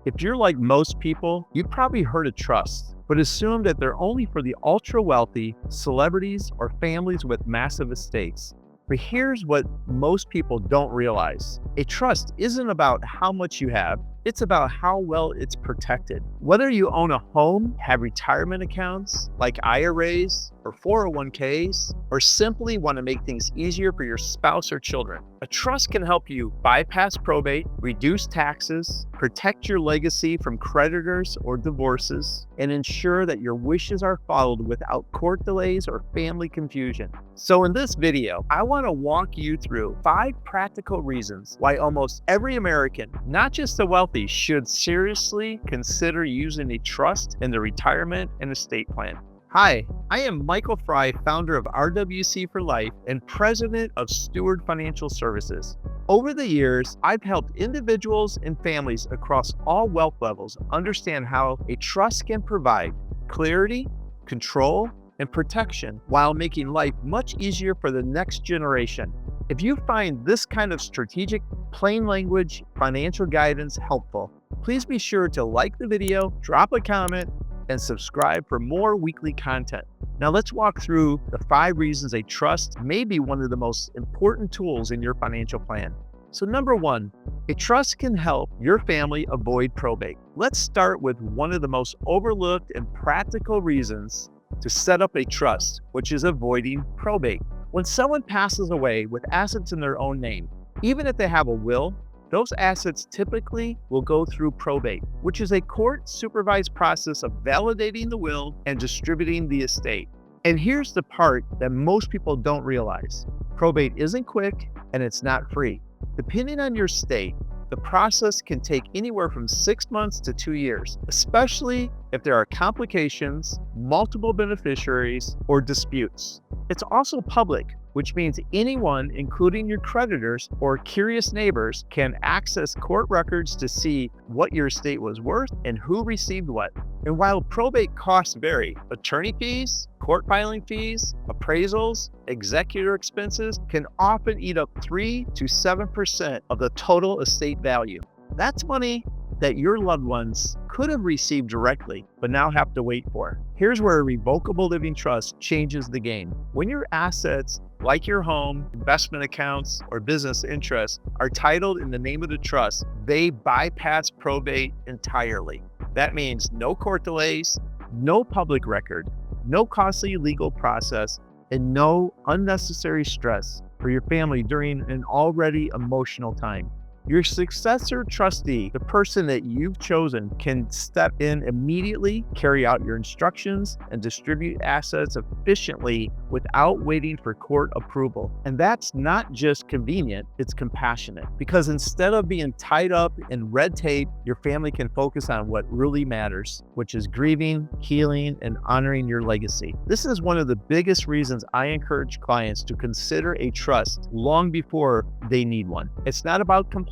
If you're like most people, you've probably heard of trusts, but assume that they're only for the ultra wealthy, celebrities, or families with massive estates. But here's what most people don't realize. A trust isn't about how much you have, it's about how well it's protected. Whether you own a home, have retirement accounts like IRAs or 401ks, or simply want to make things easier for your spouse or children, a trust can help you bypass probate, reduce taxes, protect your legacy from creditors or divorces, and ensure that your wishes are followed without court delays or family confusion. So in this video, I want to walk you through 5 practical reasons why almost every American, not just the wealthy, should seriously consider using a trust in their retirement and estate plan. Hi, I am Michael Fry, founder of RWC for Life and president of Steward Financial Services. Over the years, I've helped individuals and families across all wealth levels understand how a trust can provide clarity, control, and protection while making life much easier for the next generation. If you find this kind of strategic, plain language financial guidance helpful, please be sure to like the video, drop a comment, and subscribe for more weekly content. Now let's walk through the 5 reasons a trust may be one of the most important tools in your financial plan. So number 1, a trust can help your family avoid probate. Let's start with one of the most overlooked and practical reasons to set up a trust, which is avoiding probate. When someone passes away with assets in their own name, even if they have a will, those assets typically will go through probate, which is a court-supervised process of validating the will and distributing the estate. And here's the part that most people don't realize. Probate isn't quick and it's not free. Depending on your state, the process can take anywhere from 6 months to 2 years, especially if there are complications, multiple beneficiaries, or disputes. It's also public, which means anyone, including your creditors or curious neighbors, can access court records to see what your estate was worth and who received what. And while probate costs vary, attorney fees, court filing fees, appraisals, executor expenses can often eat up 3 to 7% of the total estate value. That's money that your loved ones could have received directly, but now have to wait for. Here's where a revocable living trust changes the game. When your assets, like your home, investment accounts, or business interests, are titled in the name of the trust, they bypass probate entirely. That means no court delays, no public record, no costly legal process, and no unnecessary stress for your family during an already emotional time. Your successor trustee, the person that you've chosen, can step in immediately, carry out your instructions, and distribute assets efficiently without waiting for court approval. And that's not just convenient, it's compassionate. Because instead of being tied up in red tape, your family can focus on what really matters, which is grieving, healing, and honoring your legacy. This is one of the biggest reasons I encourage clients to consider a trust long before they need one. It's not about complexity,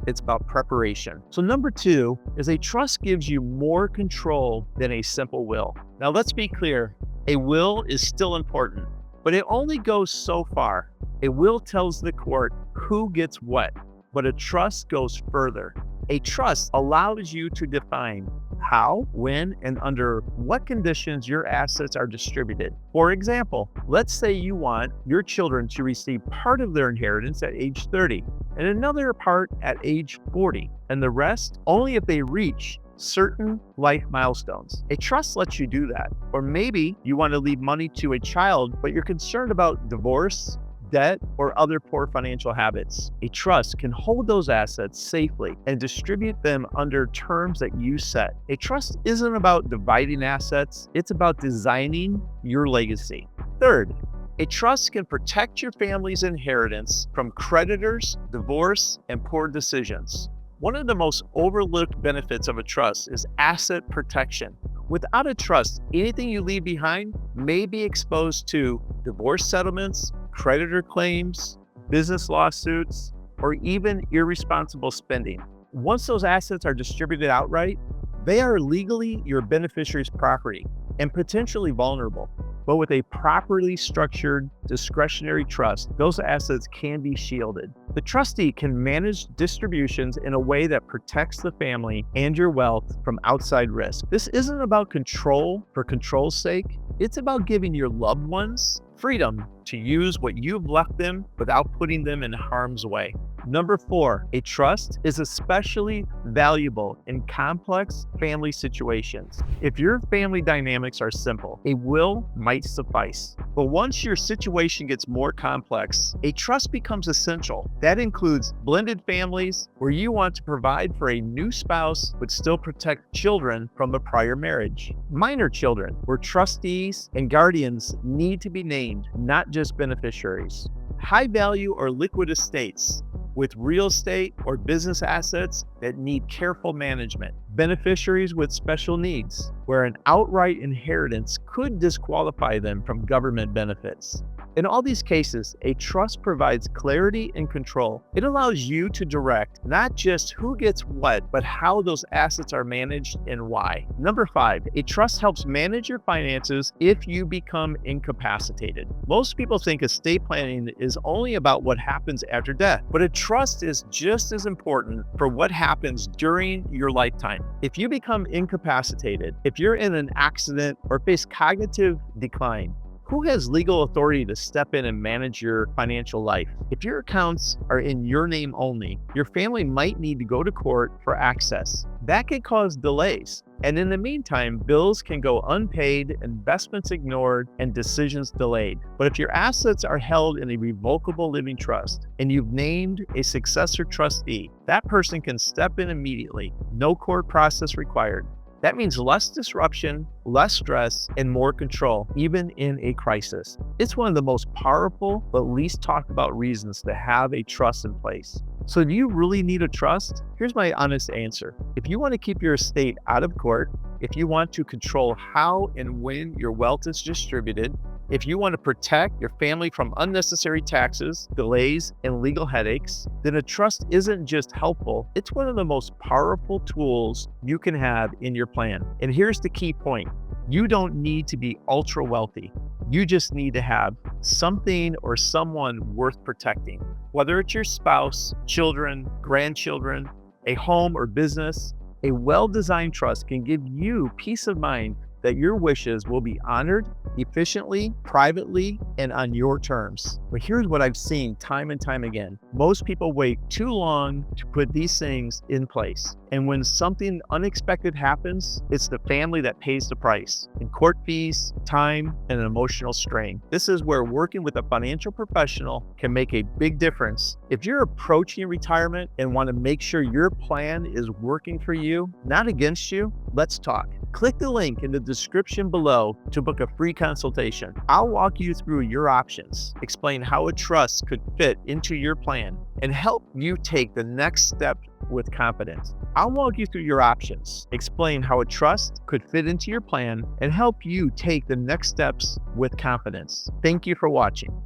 it's about preparation. So number 2 is a trust gives you more control than a simple will. Now let's be clear, a will is still important, but it only goes so far. A will tells the court who gets what, but a trust goes further. A trust allows you to define how, when, and under what conditions your assets are distributed. For example, let's say you want your children to receive part of their inheritance at age 30 and another part at age 40, and the rest only if they reach certain life milestones. A trust lets you do that. Or maybe you want to leave money to a child, but you're concerned about divorce, debt, or other poor financial habits. A trust can hold those assets safely and distribute them under terms that you set. A trust isn't about dividing assets, it's about designing your legacy. Third, a trust can protect your family's inheritance from creditors, divorce, and poor decisions. One of the most overlooked benefits of a trust is asset protection. Without a trust, anything you leave behind may be exposed to divorce settlements, creditor claims, business lawsuits, or even irresponsible spending. Once those assets are distributed outright, they are legally your beneficiary's property and potentially vulnerable. But with a properly structured discretionary trust, those assets can be shielded. The trustee can manage distributions in a way that protects the family and your wealth from outside risk. This isn't about control for control's sake. It's about giving your loved ones freedom to use what you've left them without putting them in harm's way. Number 4, a trust is especially valuable in complex family situations. If your family dynamics are simple, a will might suffice. But once your situation gets more complex, a trust becomes essential. That includes blended families where you want to provide for a new spouse but still protect children from a prior marriage. Minor children where trustees and guardians need to be named, not just beneficiaries. High value or liquid estates with real estate or business assets that need careful management. Beneficiaries with special needs, where an outright inheritance could disqualify them from government benefits. In all these cases, a trust provides clarity and control. It allows you to direct not just who gets what, but how those assets are managed and why. Number 5, a trust helps manage your finances if you become incapacitated. Most people think estate planning is only about what happens after death, but a trust is just as important for what happens during your lifetime. If you become incapacitated, if you're in an accident or face cognitive decline, who has legal authority to step in and manage your financial life? If your accounts are in your name only, your family might need to go to court for access. That can cause delays. And in the meantime, bills can go unpaid, investments ignored, and decisions delayed. But if your assets are held in a revocable living trust and you've named a successor trustee, that person can step in immediately. No court process required. That means less disruption, less stress, and more control, even in a crisis. It's one of the most powerful but least talked about reasons to have a trust in place. So do you really need a trust? Here's my honest answer. If you want to keep your estate out of court, if you want to control how and when your wealth is distributed, if you want to protect your family from unnecessary taxes, delays, and legal headaches, then a trust isn't just helpful, it's one of the most powerful tools you can have in your plan. And here's the key point. You don't need to be ultra wealthy. You just need to have something or someone worth protecting. Whether it's your spouse, children, grandchildren, a home or business, a well-designed trust can give you peace of mind that your wishes will be honored efficiently, privately, and on your terms. But here's what I've seen time and time again. Most people wait too long to put these things in place. And when something unexpected happens, it's the family that pays the price in court fees, time, and an emotional strain. This is where working with a financial professional can make a big difference. If you're approaching retirement and want to make sure your plan is working for you, not against you, let's talk. Click the link in the description below to book a free consultation. I'll walk you through your options, explain how a trust could fit into your plan, and help you take the next step with confidence. I'll walk you through your options, explain how a trust could fit into your plan, and help you take the next steps with confidence. Thank you for watching.